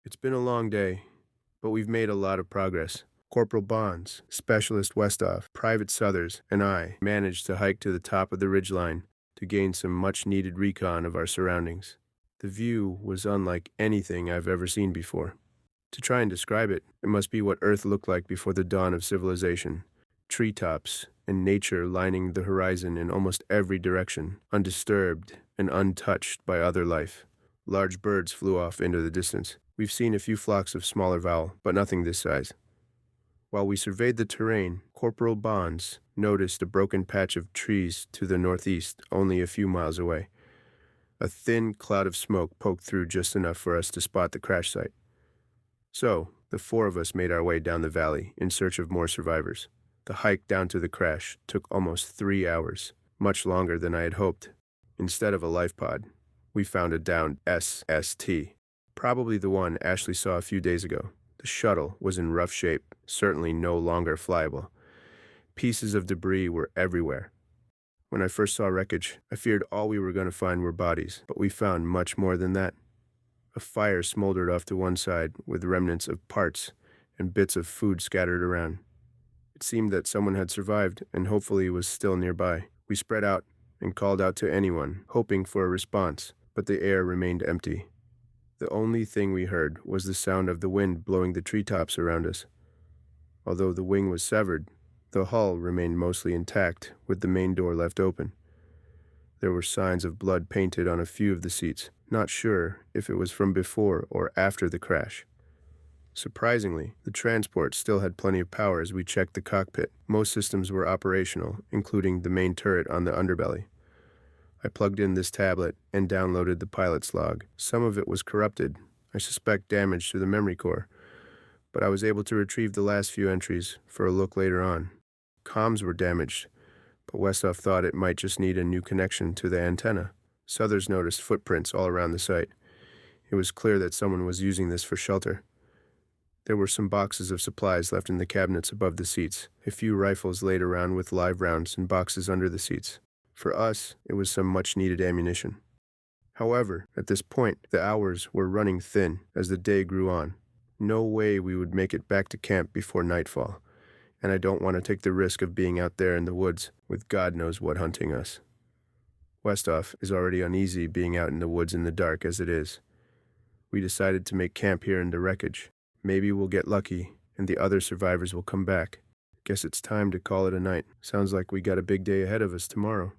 It's been a long day, but we've made a lot of progress. Corporal Bonds, Specialist Westoff, Private Southers, and I managed to hike to the top of the ridgeline to gain some much-needed recon of our surroundings. The view was unlike anything I've ever seen before. To try and describe it, it must be what Earth looked like before the dawn of civilization. Treetops and nature lining the horizon in almost every direction, undisturbed and untouched by other life. Large birds flew off into the distance. We've seen a few flocks of smaller fowl, but nothing this size. While we surveyed the terrain, Corporal Bonds noticed a broken patch of trees to the northeast, only a few miles away. A thin cloud of smoke poked through just enough for us to spot the crash site. So, the four of us made our way down the valley in search of more survivors. The hike down to the crash took almost 3 hours, much longer than I had hoped. Instead of a life pod, we found a downed SST, probably the one Ashley saw a few days ago. The shuttle was in rough shape, certainly no longer flyable. Pieces of debris were everywhere. When I first saw wreckage, I feared all we were going to find were bodies, but we found much more than that. A fire smoldered off to one side with remnants of parts and bits of food scattered around. It seemed that someone had survived and hopefully was still nearby. We spread out and called out to anyone, hoping for a response, but the air remained empty. The only thing we heard was the sound of the wind blowing the treetops around us. Although the wing was severed, the hull remained mostly intact, with the main door left open. There were signs of blood painted on a few of the seats, not sure if it was from before or after the crash. Surprisingly, the transport still had plenty of power as we checked the cockpit. Most systems were operational, including the main turret on the underbelly. I plugged in this tablet and downloaded the pilot's log. Some of it was corrupted, I suspect damage to the memory core, but I was able to retrieve the last few entries for a look later on. Comms were damaged, but Westoff thought it might just need a new connection to the antenna. Southers noticed footprints all around the site. It was clear that someone was using this for shelter. There were some boxes of supplies left in the cabinets above the seats, a few rifles laid around with live rounds and boxes under the seats. For us, it was some much-needed ammunition. However, at this point, the hours were running thin as the day grew on. No way we would make it back to camp before nightfall, and I don't want to take the risk of being out there in the woods with God knows what hunting us. Westoff is already uneasy being out in the woods in the dark as it is. We decided to make camp here in the wreckage. Maybe we'll get lucky, and the other survivors will come back. Guess it's time to call it a night. Sounds like we got a big day ahead of us tomorrow.